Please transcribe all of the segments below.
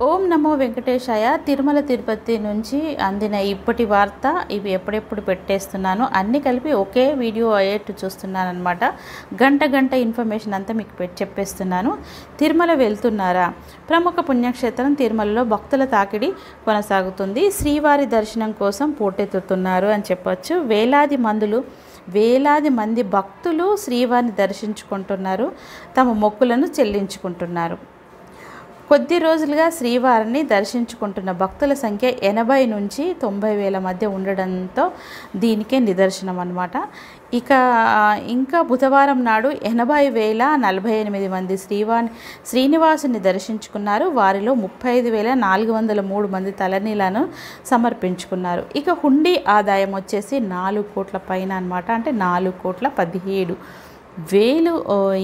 ఓం నమో వెంకటేశాయ. తిరుమల తిరుపతి నుంచి అందిన ఇప్పటి వార్త. ఇవి ఎప్పుడెప్పుడు పెట్టేస్తున్నాను, అన్నీ కలిపి ఒకే వీడియో అయ్యేట్టు చూస్తున్నాను అనమాట. గంట ఇన్ఫర్మేషన్ అంతా మీకు చెప్పేస్తున్నాను. తిరుమల వెళ్తున్నారా? ప్రముఖ పుణ్యక్షేత్రం తిరుమలలో భక్తుల తాకిడి కొనసాగుతుంది. శ్రీవారి దర్శనం కోసం పోటెత్తుతున్నారు అని చెప్పొచ్చు. వేలాది మంది భక్తులు శ్రీవారిని దర్శించుకుంటున్నారు, తమ మొక్కులను చెల్లించుకుంటున్నారు. కొద్ది రోజులుగా శ్రీవారిని దర్శించుకుంటున్న భక్తుల సంఖ్య 80 నుంచి 90 వేల మధ్య ఉండడంతో దీనికే నిదర్శనం అన్నమాట. ఇంకా బుధవారం నాడు 80,048 మంది శ్రీనివాసుని దర్శించుకున్నారు. వారిలో 35,403 మంది తలనీలను సమర్పించుకున్నారు. ఇక హుండీ ఆదాయం వచ్చేసి 4 కోట్ల పైన అనమాట. అంటే 4,17,000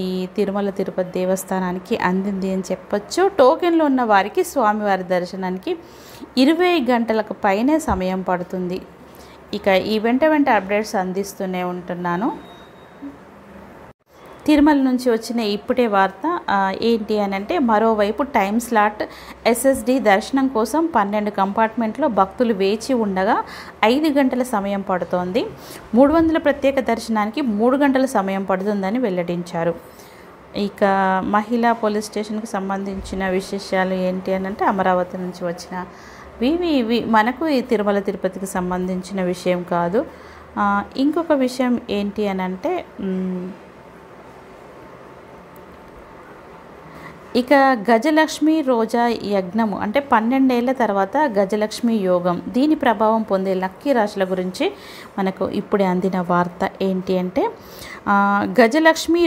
ఈ తిరుమల తిరుపతి దేవస్థానానికి అందింది అని చెప్పొచ్చు. టోకెన్లు ఉన్న వారికి స్వామివారి దర్శనానికి 20 గంటలకు పైనే సమయం పడుతుంది. ఇక ఈ వెంట అప్డేట్స్ అందిస్తూనే ఉంటున్నాను. తిరుమల నుంచి వచ్చిన ఇప్పుడే వార్త ఏంటి అని అంటే, మరోవైపు టైం స్లాట్ ఎస్ఎస్డి దర్శనం కోసం 12 కంపార్ట్మెంట్లో భక్తులు వేచి ఉండగా 5 గంటల సమయం పడుతోంది. 300 ప్రత్యేక దర్శనానికి 3 గంటల సమయం పడుతుందని వెల్లడించారు. ఇక మహిళా పోలీస్ స్టేషన్కి సంబంధించిన విశేషాలు ఏంటి అని అంటే, అమరావతి నుంచి వచ్చిన ఇవి మనకు ఈ తిరుమల తిరుపతికి సంబంధించిన విషయం కాదు. ఇంకొక విషయం ఏంటి అని అంటే, ఇక గజలక్ష్మి రోజా యజ్ఞము అంటే 12 ఏళ్ల తర్వాత గజలక్ష్మి యోగం, దీని ప్రభావం పొందే లక్కీ రాశుల గురించి మనకు ఇప్పుడే అందిన వార్త ఏంటి అంటే, గజలక్ష్మి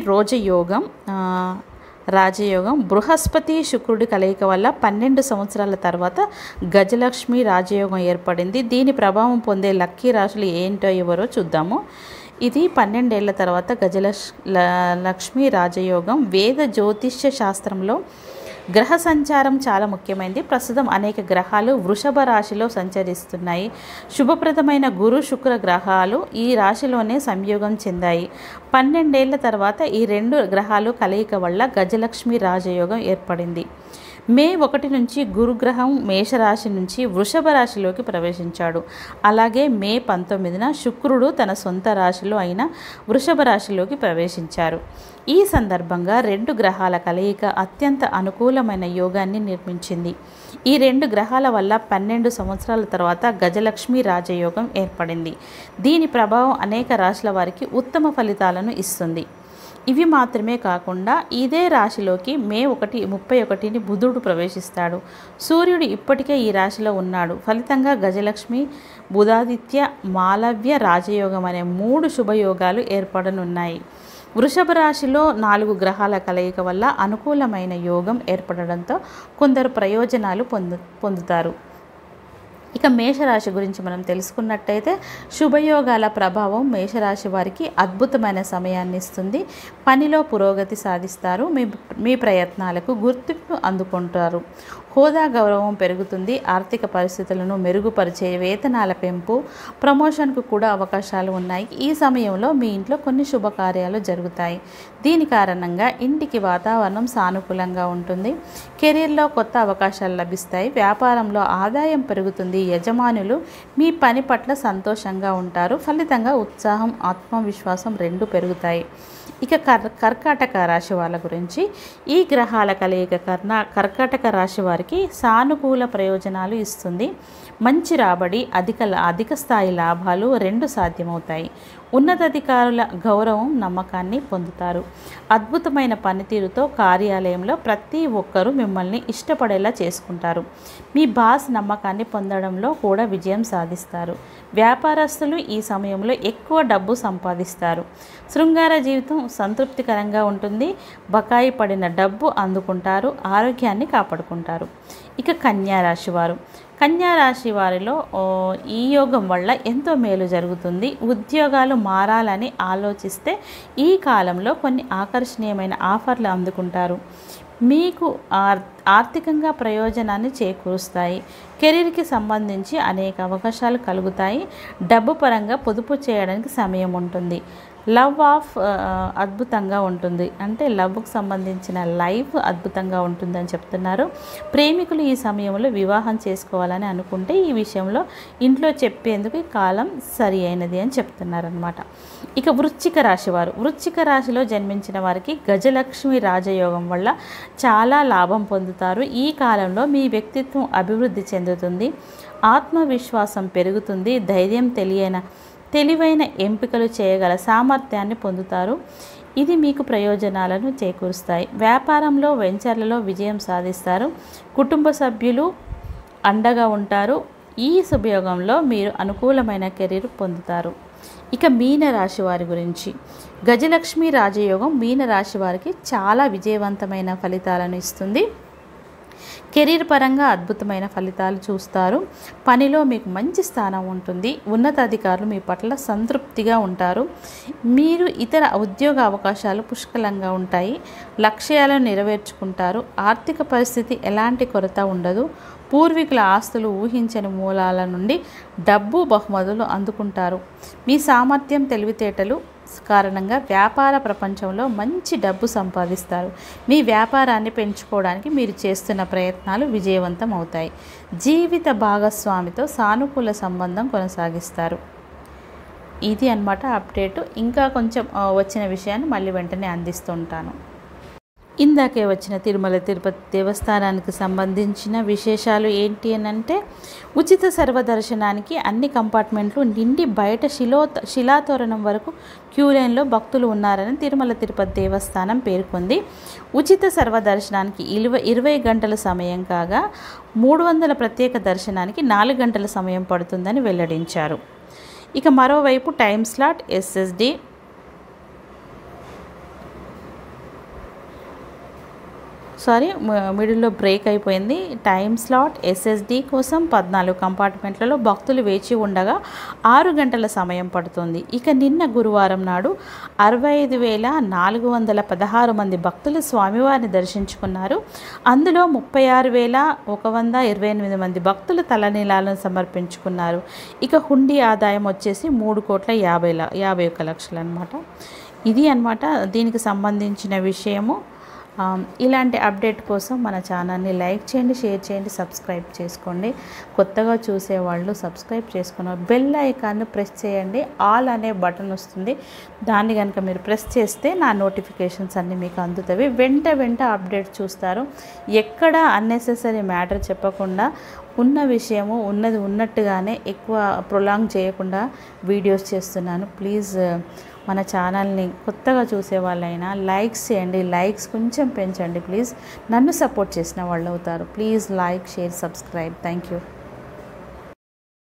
రాజయోగం బృహస్పతి శుక్రుడి కలయిక వల్ల 12 సంవత్సరాల తర్వాత గజలక్ష్మి రాజయోగం ఏర్పడింది. దీని ప్రభావం పొందే లక్కీ రాశులు ఏంటో ఎవరో చూద్దాము. ఇది 12 ఏళ్ల తర్వాత గజలక్ష్మి రాజయోగం. వేద జ్యోతిష్య శాస్త్రంలో గ్రహ సంచారం చాలా ముఖ్యమైనది. ప్రస్తుతం అనేక గ్రహాలు వృషభ రాశిలో సంచరిస్తున్నాయి. శుభప్రదమైన గురు శుక్ర గ్రహాలు ఈ రాశిలోనే సంయోగం చెందాయి. 12 ఏళ్ల తర్వాత ఈ 2 గ్రహాలు కలయిక వల్ల గజలక్ష్మి రాజయోగం ఏర్పడింది. మే 1 నుంచి గురుగ్రహం మేషరాశి నుంచి వృషభ రాశిలోకి ప్రవేశించాడు. అలాగే మే 19న శుక్రుడు తన సొంత రాశిలో అయిన వృషభ రాశిలోకి ప్రవేశించారు. ఈ సందర్భంగా 2 గ్రహాల కలయిక అత్యంత అనుకూలమైన యోగాన్ని నిర్మించింది. ఈ 2 గ్రహాల వల్ల 12 సంవత్సరాల తర్వాత గజలక్ష్మి రాజయోగం ఏర్పడింది. దీని ప్రభావం అనేక రాశుల వారికి ఉత్తమ ఫలితాలను ఇస్తుంది. ఇవి మాత్రమే కాకుండా ఇదే రాశిలోకి మే 31ని బుధుడు ప్రవేశిస్తాడు. సూర్యుడు ఇప్పటికే ఈ రాశిలో ఉన్నాడు. ఫలితంగా గజలక్ష్మి బుధాదిత్య మాలవ్య రాజయోగం అనే 3 శుభయోగాలు ఏర్పడనున్నాయి. వృషభ రాశిలో 4 గ్రహాల కలయిక వల్ల అనుకూలమైన యోగం ఏర్పడడంతో కొందరు ప్రయోజనాలు పొందుతారు. ఇక మేషరాశి గురించి మనం తెలుసుకున్నట్టయితే, శుభయోగాల ప్రభావం మేషరాశి వారికి అద్భుతమైన సమయాన్ని ఇస్తుంది. పనిలో పురోగతి సాధిస్తారు. మీ ప్రయత్నాలకు గుర్తింపు అందుకుంటారు. హోదా గౌరవం పెరుగుతుంది. ఆర్థిక పరిస్థితులను మెరుగుపరిచే వేతనాల పెంపు, ప్రమోషన్కు కూడా అవకాశాలు ఉన్నాయి. ఈ సమయంలో మీ ఇంట్లో కొన్ని శుభకార్యాలు జరుగుతాయి. దీని కారణంగా ఇంటికి వాతావరణం సానుకూలంగా ఉంటుంది. కెరీర్లో కొత్త అవకాశాలు లభిస్తాయి. వ్యాపారంలో ఆదాయం పెరుగుతుంది. యజమానులు మీ పని పట్ల సంతోషంగా ఉంటారు. ఫలితంగా ఉత్సాహం, ఆత్మవిశ్వాసం 2 పెరుగుతాయి. ఇక కర్కాటక రాశి వాళ్ళ గురించి, ఈ గ్రహాల కలయిక కర్కాటక రాశి వారికి సానుకూల ప్రయోజనాలు ఇస్తుంది. మంచి రాబడి, అధిక స్థాయి లాభాలు 2 సాధ్యమవుతాయి. ఉన్నతాధికారుల గౌరవం, నమ్మకాన్ని పొందుతారు. అద్భుతమైన పనితీరుతో కార్యాలయంలో ప్రతి ఒక్కరూ మిమ్మల్ని ఇష్టపడేలా చేసుకుంటారు. మీ బాస్ నమ్మకాన్ని పొందడంలో కూడా విజయం సాధిస్తారు. వ్యాపారస్తులు ఈ సమయంలో ఎక్కువ డబ్బు సంపాదిస్తారు. శృంగార జీవితం సంతృప్తికరంగా ఉంటుంది. బకాయి పడిన డబ్బు అందుకుంటారు. ఆరోగ్యాన్ని కాపాడుకుంటారు. ఇక కన్యా రాశి వారిలో ఈ యోగం వల్ల ఎంతో మేలు జరుగుతుంది. ఉద్యోగాలు మారాలని ఆలోచిస్తే ఈ కాలంలో కొన్ని ఆకర్షణీయమైన ఆఫర్లు అందుకుంటారు. మీకు ఆర్థికంగా ప్రయోజనాన్ని చేకూరుస్తాయి. కెరీర్కి సంబంధించి అనేక అవకాశాలు కలుగుతాయి. డబ్బు పరంగా పొదుపు చేయడానికి సమయం ఉంటుంది. లవ్ ఆఫ్ అద్భుతంగా ఉంటుంది, అంటే లవ్కు సంబంధించిన లైఫ్ అద్భుతంగా ఉంటుందని చెప్తున్నారు. ప్రేమికులు ఈ సమయంలో వివాహం చేసుకోవాలని అనుకుంటే ఈ విషయంలో ఇంట్లో చెప్పేందుకు ఈ కాలం సరి అయినది అని చెప్తున్నారనమాట. ఇక వృశ్చిక రాశి వారు, వృశ్చిక రాశిలో జన్మించిన వారికి గజలక్ష్మి రాజయోగం వల్ల చాలా లాభం పొందుతారు. ఈ కాలంలో మీ వ్యక్తిత్వం అభివృద్ధి చెందుతుంది, ఆత్మవిశ్వాసం పెరుగుతుంది, ధైర్యం తెలివైన ఎంపికలు చేయగల సామర్థ్యాన్ని పొందుతారు. ఇది మీకు ప్రయోజనాలను చేకూరుస్తాయి. వ్యాపారంలో వెంచర్లలో విజయం సాధిస్తారు, కుటుంబ సభ్యులు అండగా ఉంటారు. ఈ శుభయోగంలో మీరు అనుకూలమైన కెరీర్ పొందుతారు. ఇక మీనరాశి వారి గురించి, గజలక్ష్మి రాజయోగం మీనరాశి వారికి చాలా విజయవంతమైన ఫలితాలను ఇస్తుంది. కెరీర్ పరంగా అద్భుతమైన ఫలితాలు చూస్తారు. పనిలో మీకు మంచి స్థానం ఉంటుంది. ఉన్నతాధికారులు మీ పట్ల సంతృప్తిగా ఉంటారు. మీరు ఇతర ఉద్యోగ అవకాశాలు పుష్కలంగా ఉంటాయి. లక్ష్యాలను నెరవేర్చుకుంటారు. ఆర్థిక పరిస్థితి ఎలాంటి కొరత ఉండదు. పూర్వీకుల ఆస్తులు ఊహించని మూలాల నుండి డబ్బు బహుమతులు అందుకుంటారు. మీ సామర్థ్యం తెలివితేటలు కారణంగా వ్యాపార ప్రపంచంలో మంచి డబ్బు సంపాదిస్తారు. మీ వ్యాపారాన్ని పెంచుకోవడానికి మీరు చేస్తున్న ప్రయత్నాలు విజయవంతం అవుతాయి. జీవిత భాగస్వామితో సానుకూల సంబంధం కొనసాగిస్తారు. ఇది అన్నమాట అప్డేటు. ఇంకా కొంచెం వచ్చిన విషయాన్ని మళ్ళీ వెంటనే అందిస్తుంటాను. ఇందాకే వచ్చిన తిరుమల తిరుపతి దేవస్థానానికి సంబంధించిన విశేషాలు ఏంటి అని అంటే, ఉచిత సర్వదర్శనానికి అన్ని కంపార్ట్మెంట్లు నిండి బయట శిలాతోరణం వరకు క్యూ లైన్లో భక్తులు ఉన్నారని తిరుమల తిరుపతి దేవస్థానం పేర్కొంది. ఉచిత సర్వదర్శనానికి 20 గంటల సమయం కాగా 300 ప్రత్యేక దర్శనానికి 4 గంటల సమయం పడుతుందని వెల్లడించారు. ఇక మరోవైపు టైం స్లాట్ ఎస్ఎస్డి మిడిల్లో బ్రేక్ అయిపోయింది. టైం స్లాట్ ఎస్ఎస్డి కోసం 14 కంపార్ట్మెంట్లలో భక్తులు వేచి ఉండగా 6 గంటల సమయం పడుతుంది. ఇక నిన్న గురువారం నాడు 65,416 మంది భక్తులు స్వామివారిని దర్శించుకున్నారు. అందులో 36,128 మంది భక్తులు తలనీలాలను సమర్పించుకున్నారు. ఇక హుండీ ఆదాయం వచ్చేసి 3,50,51,00,000 అనమాట. ఇది అన్నమాట దీనికి సంబంధించిన విషయము. ఇలాంటి అప్డేట్ కోసం మన ఛానల్ని లైక్ చేయండి, షేర్ చేయండి, సబ్స్క్రైబ్ చేసుకోండి. కొత్తగా చూసేవాళ్ళు సబ్స్క్రైబ్ చేసుకున్న బెల్ ఐకాన్ని ప్రెస్ చేయండి. ఆల్ అనే బటన్ వస్తుంది, దాన్ని కనుక మీరు ప్రెస్ చేస్తే నా నోటిఫికేషన్స్ అన్నీ మీకు అందుతాయి. వెంట అప్డేట్ చూస్తారు. ఎక్కడ అన్నెసెసరీ మ్యాటర్ చెప్పకుండా ఉన్న విషయము ఉన్నది ఉన్నట్టుగానే ఎక్కువ ప్రొలాంగ్ చేయకుండా వీడియోస్ చేస్తున్నాను. ప్లీజ్ మన ఛానల్ని కొత్తగా చూసే వాళ్ళైనా లైక్స్ చేయండి, లైక్స్ కొంచెం పెంచండి ప్లీజ్. నన్ను సపోర్ట్ చేసిన వాళ్ళు అవుతారు. Please like, share, subscribe. Thank you.